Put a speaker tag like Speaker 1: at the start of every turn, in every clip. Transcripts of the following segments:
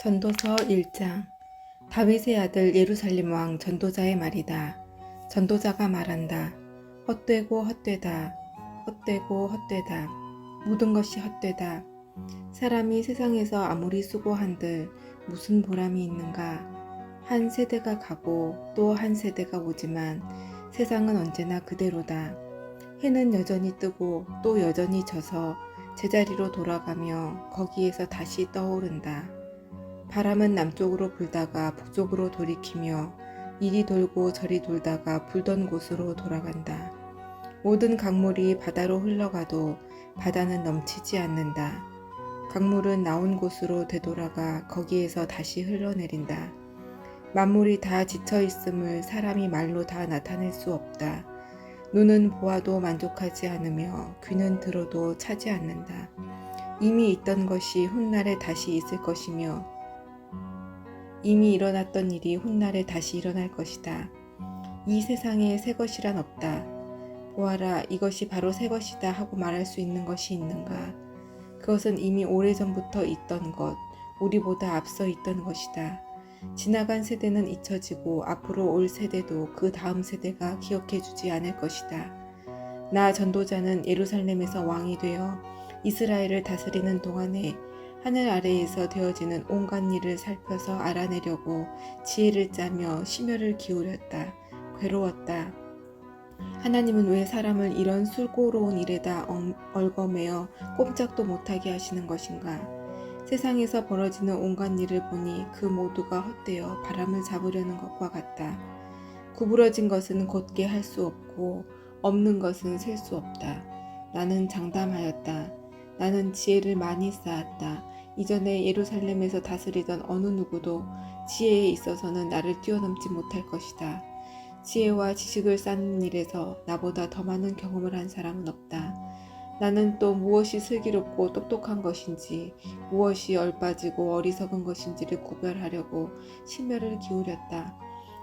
Speaker 1: 전도서 1장. 다윗의 아들 예루살렘 왕 전도자의 말이다. 전도자가 말한다. 헛되고 헛되다. 헛되고 헛되다. 모든 것이 헛되다. 사람이 세상에서 아무리 수고한들 무슨 보람이 있는가. 한 세대가 가고 또 한 세대가 오지만 세상은 언제나 그대로다. 해는 여전히 뜨고 또 여전히 져서 제자리로 돌아가며 거기에서 다시 떠오른다. 바람은 남쪽으로 불다가 북쪽으로 돌이키며 이리 돌고 저리 돌다가 불던 곳으로 돌아간다. 모든 강물이 바다로 흘러가도 바다는 넘치지 않는다. 강물은 나온 곳으로 되돌아가 거기에서 다시 흘러내린다. 만물이 다 지쳐 있음을 사람이 말로 다 나타낼 수 없다. 눈은 보아도 만족하지 않으며 귀는 들어도 차지 않는다. 이미 있던 것이 훗날에 다시 있을 것이며 이미 일어났던 일이 훗날에 다시 일어날 것이다. 이 세상에 새 것이란 없다. 보아라, 이것이 바로 새 것이다 하고 말할 수 있는 것이 있는가? 그것은 이미 오래전부터 있던 것, 우리보다 앞서 있던 것이다. 지나간 세대는 잊혀지고 앞으로 올 세대도 그 다음 세대가 기억해주지 않을 것이다. 나 전도자는 예루살렘에서 왕이 되어 이스라엘을 다스리는 동안에 하늘 아래에서 되어지는 온갖 일을 살펴서 알아내려고 지혜를 짜며 심혈을 기울였다. 괴로웠다. 하나님은 왜 사람을 이런 수고로운 일에다 얽어매어 꼼짝도 못하게 하시는 것인가? 세상에서 벌어지는 온갖 일을 보니 그 모두가 헛되어 바람을 잡으려는 것과 같다. 구부러진 것은 곧게 할 수 없고 없는 것은 셀 수 없다. 나는 장담하였다. 나는 지혜를 많이 쌓았다. 이전에 예루살렘에서 다스리던 어느 누구도 지혜에 있어서는 나를 뛰어넘지 못할 것이다. 지혜와 지식을 쌓는 일에서 나보다 더 많은 경험을 한 사람은 없다. 나는 또 무엇이 슬기롭고 똑똑한 것인지, 무엇이 얼빠지고 어리석은 것인지를 구별하려고 심혈을 기울였다.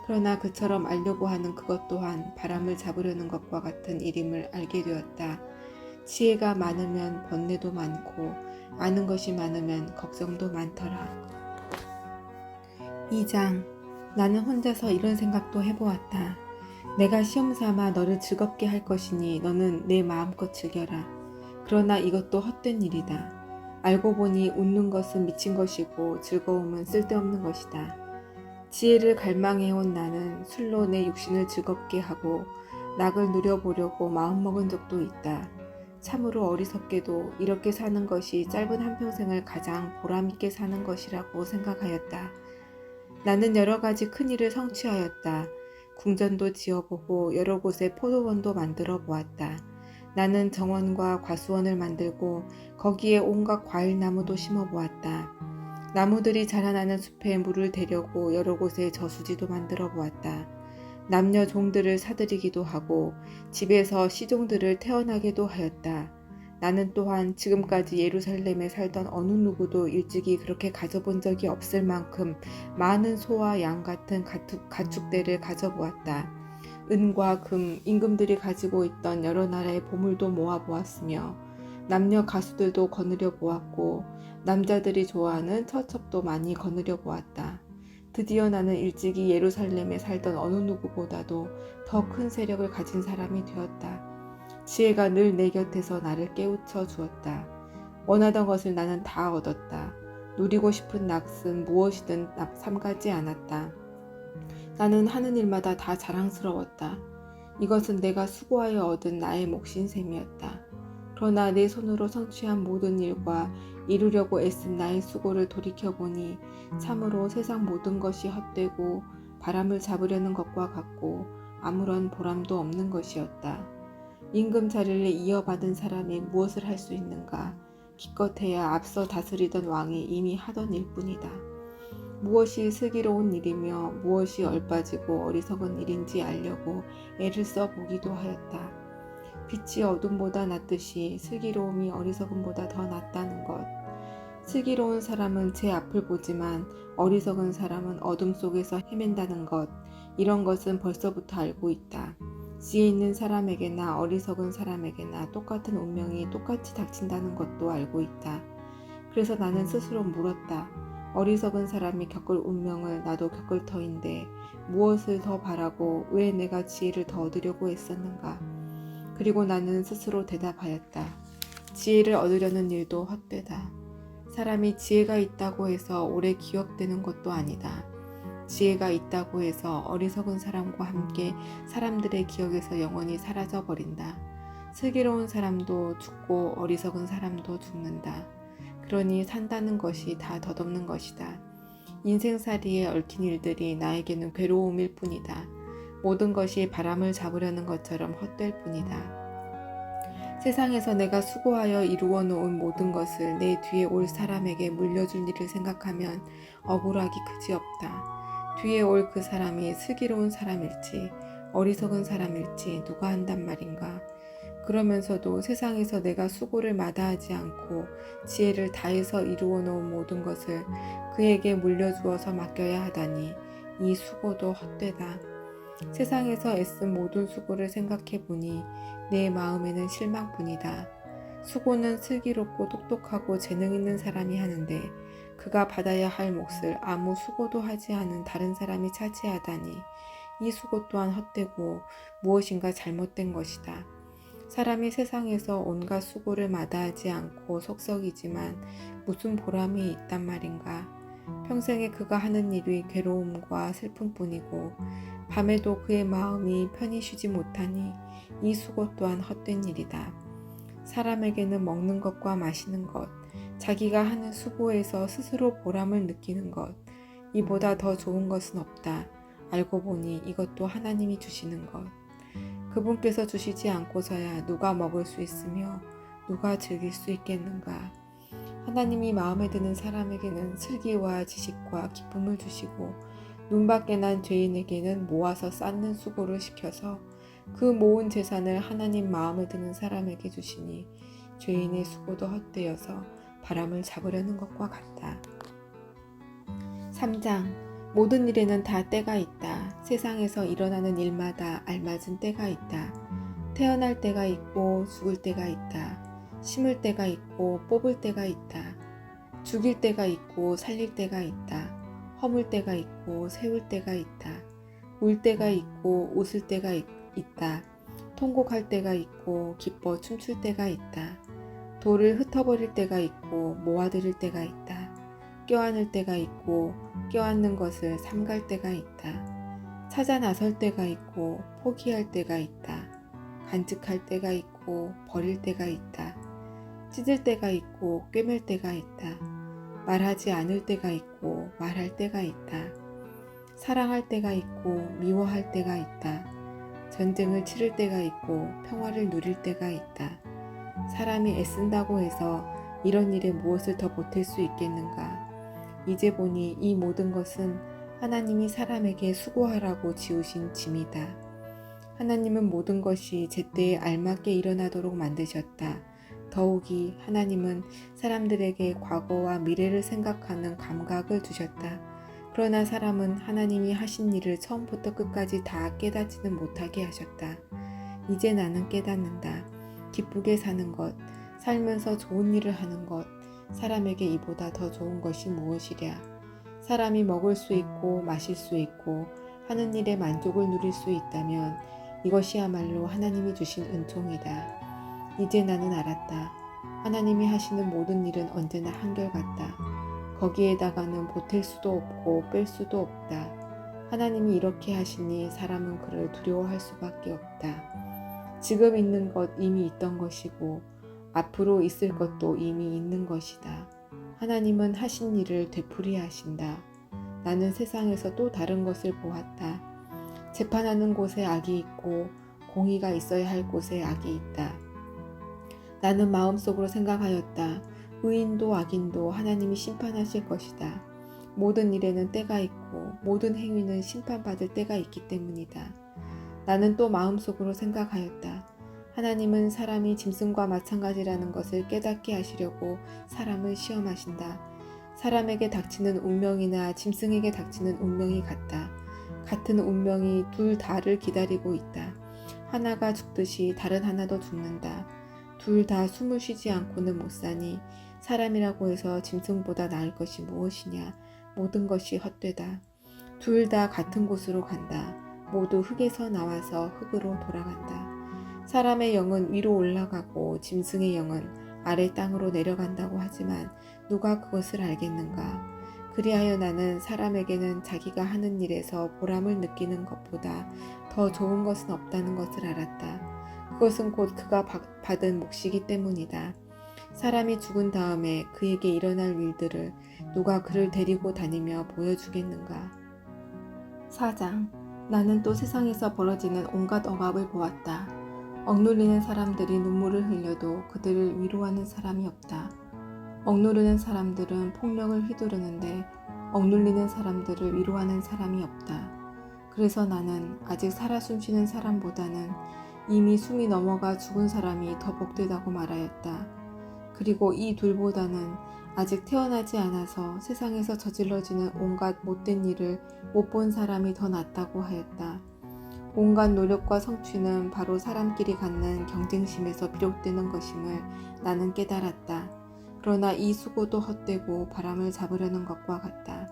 Speaker 1: 그러나 그처럼 알려고 하는 그것 또한 바람을 잡으려는 것과 같은 일임을 알게 되었다. 지혜가 많으면 번뇌도 많고 아는 것이 많으면 걱정도 많더라. 2장. 나는 혼자서 이런 생각도 해보았다. 내가 시험삼아 너를 즐겁게 할 것이니 너는 내 마음껏 즐겨라. 그러나 이것도 헛된 일이다. 알고 보니 웃는 것은 미친 것이고 즐거움은 쓸데없는 것이다. 지혜를 갈망해온 나는 술로 내 육신을 즐겁게 하고 낙을 누려보려고 마음먹은 적도 있다. 참으로 어리석게도 이렇게 사는 것이 짧은 한평생을 가장 보람있게 사는 것이라고 생각하였다. 나는 여러 가지 큰 일을 성취하였다. 궁전도 지어보고 여러 곳에 포도원도 만들어 보았다. 나는 정원과 과수원을 만들고 거기에 온갖 과일나무도 심어 보았다. 나무들이 자라나는 숲에 물을 대려고 여러 곳에 저수지도 만들어 보았다. 남녀 종들을 사들이기도 하고 집에서 시종들을 태어나게도 하였다. 나는 또한 지금까지 예루살렘에 살던 어느 누구도 일찍이 그렇게 가져본 적이 없을 만큼 많은 소와 양 같은 가축대를 가져보았다. 은과 금, 임금들이 가지고 있던 여러 나라의 보물도 모아보았으며 남녀 가수들도 거느려 보았고 남자들이 좋아하는 처첩도 많이 거느려 보았다. 드디어 나는 일찍이 예루살렘에 살던 어느 누구보다도 더 큰 세력을 가진 사람이 되었다. 지혜가 늘 내 곁에서 나를 깨우쳐 주었다. 원하던 것을 나는 다 얻었다. 누리고 싶은 낙은 무엇이든 삼가지 않았다. 나는 하는 일마다 다 자랑스러웠다. 이것은 내가 수고하여 얻은 나의 몫인 셈이었다. 그러나 내 손으로 성취한 모든 일과 이루려고 애쓴 나의 수고를 돌이켜보니 참으로 세상 모든 것이 헛되고 바람을 잡으려는 것과 같고 아무런 보람도 없는 것이었다. 임금 자리를 이어받은 사람이 무엇을 할 수 있는가? 기껏해야 앞서 다스리던 왕이 이미 하던 일뿐이다. 무엇이 슬기로운 일이며 무엇이 얼빠지고 어리석은 일인지 알려고 애를 써보기도 하였다. 빛이 어둠보다 낫듯이 슬기로움이 어리석음보다 더 낫다는 것. 슬기로운 사람은 제 앞을 보지만 어리석은 사람은 어둠 속에서 헤맨다는 것. 이런 것은 벌써부터 알고 있다. 지혜 있는 사람에게나 어리석은 사람에게나 똑같은 운명이 똑같이 닥친다는 것도 알고 있다. 그래서 나는 스스로 물었다. 어리석은 사람이 겪을 운명을 나도 겪을 터인데 무엇을 더 바라고 왜 내가 지혜를 더 얻으려고 했었는가. 그리고 나는 스스로 대답하였다. 지혜를 얻으려는 일도 헛되다. 사람이 지혜가 있다고 해서 오래 기억되는 것도 아니다. 지혜가 있다고 해서 어리석은 사람과 함께 사람들의 기억에서 영원히 사라져 버린다. 슬기로운 사람도 죽고 어리석은 사람도 죽는다. 그러니 산다는 것이 다 덧없는 것이다. 인생살이에 얽힌 일들이 나에게는 괴로움일 뿐이다. 모든 것이 바람을 잡으려는 것처럼 헛될 뿐이다. 세상에서 내가 수고하여 이루어 놓은 모든 것을 내 뒤에 올 사람에게 물려줄 일을 생각하면 억울하기 그지없다. 뒤에 올 그 사람이 슬기로운 사람일지 어리석은 사람일지 누가 한단 말인가. 그러면서도 세상에서 내가 수고를 마다하지 않고 지혜를 다해서 이루어 놓은 모든 것을 그에게 물려주어서 맡겨야 하다니 이 수고도 헛되다. 세상에서 애쓴 모든 수고를 생각해 보니 내 마음에는 실망뿐이다. 수고는 슬기롭고 똑똑하고 재능 있는 사람이 하는데 그가 받아야 할 몫을 아무 수고도 하지 않은 다른 사람이 차지하다니 이 수고 또한 헛되고 무엇인가 잘못된 것이다. 사람이 세상에서 온갖 수고를 마다하지 않고 속썩이지만 무슨 보람이 있단 말인가. 평생에 그가 하는 일이 괴로움과 슬픔뿐이고 밤에도 그의 마음이 편히 쉬지 못하니 이 수고 또한 헛된 일이다. 사람에게는 먹는 것과 마시는 것, 자기가 하는 수고에서 스스로 보람을 느끼는 것, 이보다 더 좋은 것은 없다. 알고 보니 이것도 하나님이 주시는 것. 그분께서 주시지 않고서야 누가 먹을 수 있으며 누가 즐길 수 있겠는가. 하나님이 마음에 드는 사람에게는 슬기와 지식과 기쁨을 주시고 눈밖에 난 죄인에게는 모아서 쌓는 수고를 시켜서 그 모은 재산을 하나님 마음에 드는 사람에게 주시니 죄인의 수고도 헛되어서 바람을 잡으려는 것과 같다. 3장 모든 일에는 다 때가 있다. 세상에서 일어나는 일마다 알맞은 때가 있다. 태어날 때가 있고 죽을 때가 있다. 심을 때가 있고 뽑을 때가 있다. 죽일 때가 있고 살릴 때가 있다. 허물 때가 있고 세울 때가 있다. 울 때가 있고 웃을 때가 있다. 통곡할 때가 있고 기뻐 춤출 때가 있다. 돌을 흩어버릴 때가 있고 모아들일 때가 있다. 껴안을 때가 있고 껴안는 것을 삼갈 때가 있다. 찾아 나설 때가 있고 포기할 때가 있다. 간직할 때가 있고 버릴 때가 있다. 찢을 때가 있고 꿰맬 때가 있다. 말하지 않을 때가 있고 말할 때가 있다. 사랑할 때가 있고 미워할 때가 있다. 전쟁을 치를 때가 있고 평화를 누릴 때가 있다. 사람이 애쓴다고 해서 이런 일에 무엇을 더 보탤 수 있겠는가. 이제 보니 이 모든 것은 하나님이 사람에게 수고하라고 지으신 짐이다. 하나님은 모든 것이 제때에 알맞게 일어나도록 만드셨다. 더욱이 하나님은 사람들에게 과거와 미래를 생각하는 감각을 주셨다. 그러나 사람은 하나님이 하신 일을 처음부터 끝까지 다 깨닫지는 못하게 하셨다. 이제 나는 깨닫는다. 기쁘게 사는 것, 살면서 좋은 일을 하는 것, 사람에게 이보다 더 좋은 것이 무엇이랴. 사람이 먹을 수 있고 마실 수 있고 하는 일에 만족을 누릴 수 있다면 이것이야말로 하나님이 주신 은총이다. 이제 나는 알았다. 하나님이 하시는 모든 일은 언제나 한결같다. 거기에다가는 보탤 수도 없고 뺄 수도 없다. 하나님이 이렇게 하시니 사람은 그를 두려워할 수밖에 없다. 지금 있는 것 이미 있던 것이고 앞으로 있을 것도 이미 있는 것이다. 하나님은 하신 일을 되풀이 하신다. 나는 세상에서 또 다른 것을 보았다. 재판하는 곳에 악이 있고 공의가 있어야 할 곳에 악이 있다. 나는 마음속으로 생각하였다. 의인도 악인도 하나님이 심판하실 것이다. 모든 일에는 때가 있고 모든 행위는 심판받을 때가 있기 때문이다. 나는 또 마음속으로 생각하였다. 하나님은 사람이 짐승과 마찬가지라는 것을 깨닫게 하시려고 사람을 시험하신다. 사람에게 닥치는 운명이나 짐승에게 닥치는 운명이 같다. 같은 운명이 둘 다를 기다리고 있다. 하나가 죽듯이 다른 하나도 죽는다. 둘 다 숨을 쉬지 않고는 못 사니 사람이라고 해서 짐승보다 나을 것이 무엇이냐. 모든 것이 헛되다. 둘 다 같은 곳으로 간다. 모두 흙에서 나와서 흙으로 돌아간다. 사람의 영은 위로 올라가고 짐승의 영은 아래 땅으로 내려간다고 하지만 누가 그것을 알겠는가? 그리하여 나는 사람에게는 자기가 하는 일에서 보람을 느끼는 것보다 더 좋은 것은 없다는 것을 알았다. 그것은 곧 그가 받은 몫이기 때문이다. 사람이 죽은 다음에 그에게 일어날 일들을 누가 그를 데리고 다니며 보여주겠는가? 4장. 나는 또 세상에서 벌어지는 온갖 억압을 보았다. 억눌리는 사람들이 눈물을 흘려도 그들을 위로하는 사람이 없다. 억누르는 사람들은 폭력을 휘두르는데 억눌리는 사람들을 위로하는 사람이 없다. 그래서 나는 아직 살아 숨쉬는 사람보다는 이미 숨이 넘어가 죽은 사람이 더 복되다고 말하였다. 그리고 이 둘보다는 아직 태어나지 않아서 세상에서 저질러지는 온갖 못된 일을 못 본 사람이 더 낫다고 하였다. 온갖 노력과 성취는 바로 사람끼리 갖는 경쟁심에서 비롯되는 것임을 나는 깨달았다. 그러나 이 수고도 헛되고 바람을 잡으려는 것과 같다.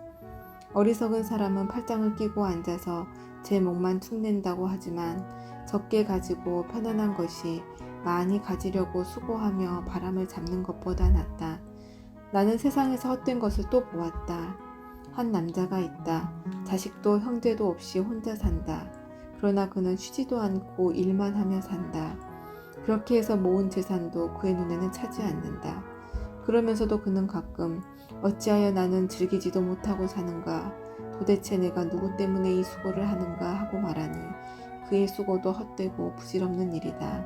Speaker 1: 어리석은 사람은 팔짱을 끼고 앉아서 제 목만 축낸다고 하지만 적게 가지고 편안한 것이 많이 가지려고 수고하며 바람을 잡는 것보다 낫다. 나는 세상에서 헛된 것을 또 보았다. 한 남자가 있다. 자식도 형제도 없이 혼자 산다. 그러나 그는 쉬지도 않고 일만 하며 산다. 그렇게 해서 모은 재산도 그의 눈에는 차지 않는다. 그러면서도 그는 가끔 어찌하여 나는 즐기지도 못하고 사는가? 도대체 내가 누구 때문에 이 수고를 하는가? 하고 말하니 그의 수고도 헛되고 부질없는 일이다.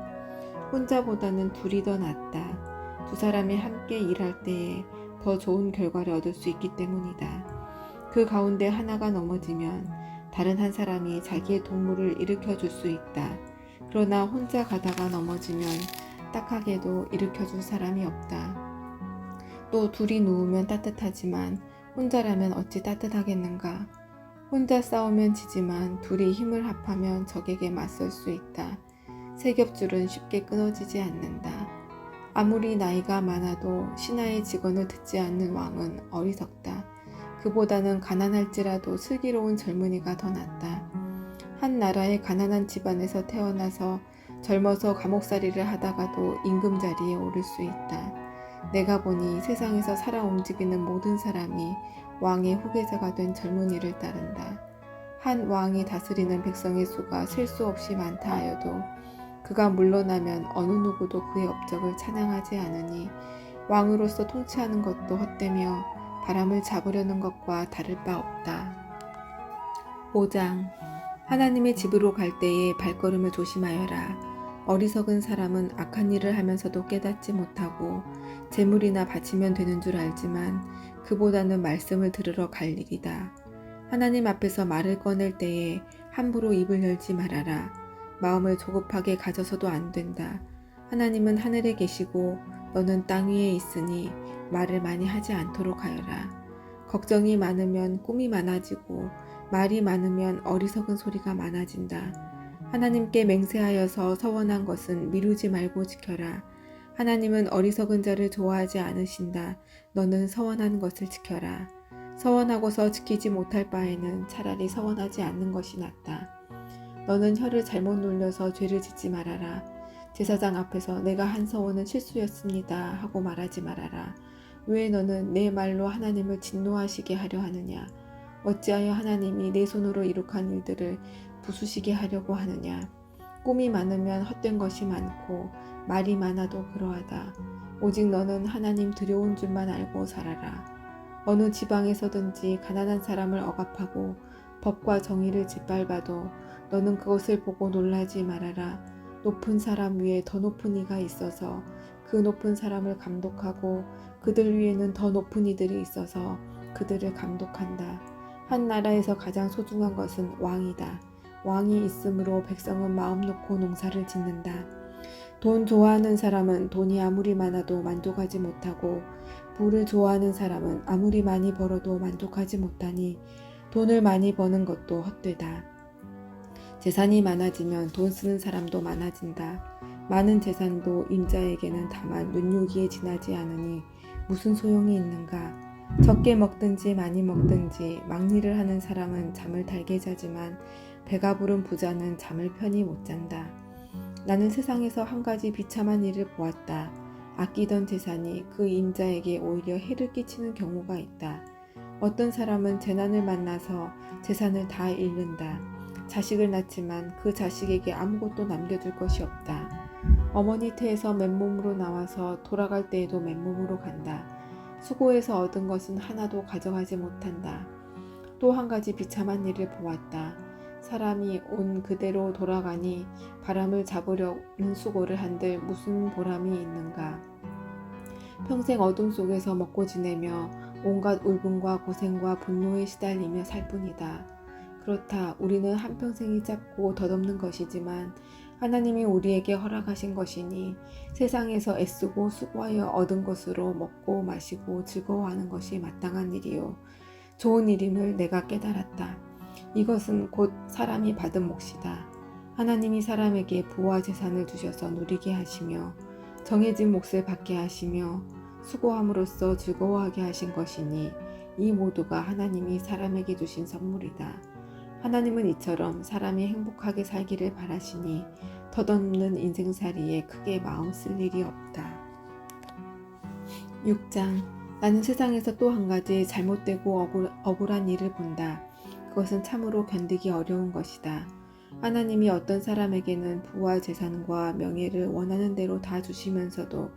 Speaker 1: 혼자보다는 둘이 더 낫다. 두 사람이 함께 일할 때에 더 좋은 결과를 얻을 수 있기 때문이다. 그 가운데 하나가 넘어지면 다른 한 사람이 자기의 동물을 일으켜 줄 수 있다. 그러나 혼자 가다가 넘어지면 딱하게도 일으켜 줄 사람이 없다. 또 둘이 누우면 따뜻하지만 혼자라면 어찌 따뜻하겠는가. 혼자 싸우면 지지만 둘이 힘을 합하면 적에게 맞설 수 있다. 세 겹줄은 쉽게 끊어지지 않는다. 아무리 나이가 많아도 신하의 직언을 듣지 않는 왕은 어리석다. 그보다는 가난할지라도 슬기로운 젊은이가 더 낫다. 한 나라의 가난한 집안에서 태어나서 젊어서 감옥살이를 하다가도 임금자리에 오를 수 있다. 내가 보니 세상에서 살아 움직이는 모든 사람이 왕의 후계자가 된 젊은이를 따른다. 한 왕이 다스리는 백성의 수가 셀 수 없이 많다 하여도 그가 물러나면 어느 누구도 그의 업적을 찬양하지 않으니 왕으로서 통치하는 것도 헛되며 바람을 잡으려는 것과 다를 바 없다. 5장. 하나님의 집으로 갈 때에 발걸음을 조심하여라. 어리석은 사람은 악한 일을 하면서도 깨닫지 못하고 재물이나 바치면 되는 줄 알지만 그보다는 말씀을 들으러 갈 일이다. 하나님 앞에서 말을 꺼낼 때에 함부로 입을 열지 말아라. 마음을 조급하게 가져서도 안 된다. 하나님은 하늘에 계시고 너는 땅 위에 있으니 말을 많이 하지 않도록 하여라. 걱정이 많으면 꿈이 많아지고 말이 많으면 어리석은 소리가 많아진다. 하나님께 맹세하여서 서원한 것은 미루지 말고 지켜라. 하나님은 어리석은 자를 좋아하지 않으신다. 너는 서원한 것을 지켜라. 서원하고서 지키지 못할 바에는 차라리 서원하지 않는 것이 낫다. 너는 혀를 잘못 눌려서 죄를 짓지 말아라. 제사장 앞에서 내가 한 서원은 실수였습니다 하고 말하지 말아라. 왜 너는 내 말로 하나님을 진노하시게 하려 하느냐? 어찌하여 하나님이 내 손으로 이룩한 일들을 부수시게 하려고 하느냐? 꿈이 많으면 헛된 것이 많고 말이 많아도 그러하다. 오직 너는 하나님 두려운 줄만 알고 살아라. 어느 지방에서든지 가난한 사람을 억압하고 법과 정의를 짓밟아도 너는 그것을 보고 놀라지 말아라. 높은 사람 위에 더 높은 이가 있어서 그 높은 사람을 감독하고 그들 위에는 더 높은 이들이 있어서 그들을 감독한다. 한 나라에서 가장 소중한 것은 왕이다. 왕이 있으므로 백성은 마음 놓고 농사를 짓는다. 돈 좋아하는 사람은 돈이 아무리 많아도 만족하지 못하고 부를 좋아하는 사람은 아무리 많이 벌어도 만족하지 못하니 돈을 많이 버는 것도 헛되다. 재산이 많아지면 돈 쓰는 사람도 많아진다. 많은 재산도 임자에게는 다만 눈요기에 지나지 않으니 무슨 소용이 있는가? 적게 먹든지 많이 먹든지 막일을 하는 사람은 잠을 달게 자지만 배가 부른 부자는 잠을 편히 못 잔다. 나는 세상에서 한 가지 비참한 일을 보았다. 아끼던 재산이 그 임자에게 오히려 해를 끼치는 경우가 있다. 어떤 사람은 재난을 만나서 재산을 다 잃는다. 자식을 낳지만 그 자식에게 아무것도 남겨줄 것이 없다. 어머니 태에서 맨몸으로 나와서 돌아갈 때에도 맨몸으로 간다. 수고해서 얻은 것은 하나도 가져가지 못한다. 또 한 가지 비참한 일을 보았다. 사람이 온 그대로 돌아가니 바람을 잡으려는 수고를 한들 무슨 보람이 있는가. 평생 어둠 속에서 먹고 지내며 온갖 울분과 고생과 분노에 시달리며 살 뿐이다. 그렇다. 우리는 한평생이 짧고 덧없는 것이지만 하나님이 우리에게 허락하신 것이니 세상에서 애쓰고 수고하여 얻은 것으로 먹고 마시고 즐거워하는 것이 마땅한 일이요. 좋은 일임을 내가 깨달았다. 이것은 곧 사람이 받은 몫이다. 하나님이 사람에게 부와 재산을 주셔서 누리게 하시며 정해진 몫을 받게 하시며 수고함으로써 즐거워하게 하신 것이니 이 모두가 하나님이 사람에게 주신 선물이다. 하나님은 이처럼 사람이 행복하게 살기를 바라시니 덧없는 인생살이에 크게 마음 쓸 일이 없다. 6장. 나는 세상에서 또 한 가지 잘못되고 억울한 일을 본다. 그것은 참으로 견디기 어려운 것이다. 하나님이 어떤 사람에게는 부와 재산과 명예를 원하는 대로 다 주시면서도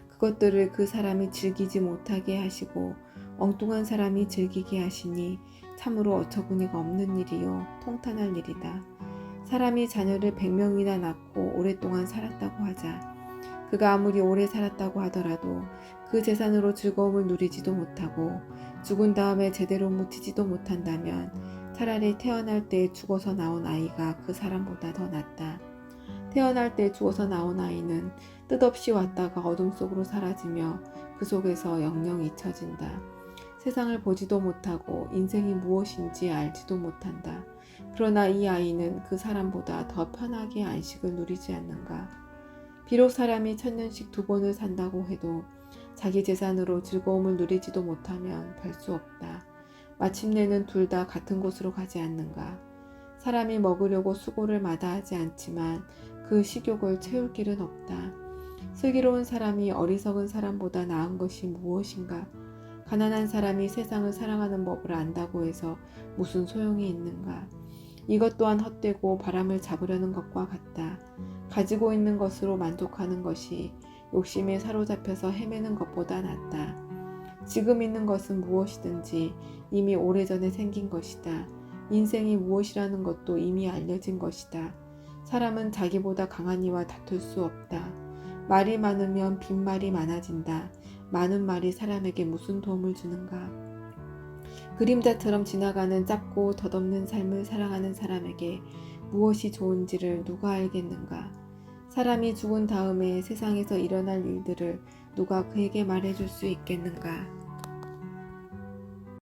Speaker 1: 그것들을 그 사람이 즐기지 못하게 하시고 엉뚱한 사람이 즐기게 하시니 참으로 어처구니가 없는 일이요 통탄할 일이다. 사람이 자녀를 100명이나 낳고 오랫동안 살았다고 하자. 그가 아무리 오래 살았다고 하더라도 그 재산으로 즐거움을 누리지도 못하고 죽은 다음에 제대로 묻히지도 못한다면 차라리 태어날 때 죽어서 나온 아이가 그 사람보다 더 낫다. 태어날 때 죽어서 나온 아이는 뜻없이 왔다가 어둠 속으로 사라지며 그 속에서 영영 잊혀진다. 세상을 보지도 못하고 인생이 무엇인지 알지도 못한다. 그러나 이 아이는 그 사람보다 더 편하게 안식을 누리지 않는가. 비록 사람이 1000년씩 2번을 산다고 해도 자기 재산으로 즐거움을 누리지도 못하면 별 수 없다. 마침내는 둘 다 같은 곳으로 가지 않는가. 사람이 먹으려고 수고를 마다하지 않지만 그 식욕을 채울 길은 없다. 슬기로운 사람이 어리석은 사람보다 나은 것이 무엇인가. 가난한 사람이 세상을 사랑하는 법을 안다고 해서 무슨 소용이 있는가. 이것 또한 헛되고 바람을 잡으려는 것과 같다. 가지고 있는 것으로 만족하는 것이 욕심에 사로잡혀서 헤매는 것보다 낫다. 지금 있는 것은 무엇이든지 이미 오래전에 생긴 것이다. 인생이 무엇이라는 것도 이미 알려진 것이다. 사람은 자기보다 강한 이와 다툴 수 없다. 말이 많으면 빈말이 많아진다. 많은 말이 사람에게 무슨 도움을 주는가. 그림자처럼 지나가는 짧고 덧없는 삶을 살아가는 사람에게 무엇이 좋은지를 누가 알겠는가. 사람이 죽은 다음에 세상에서 일어날 일들을 누가 그에게 말해줄 수 있겠는가.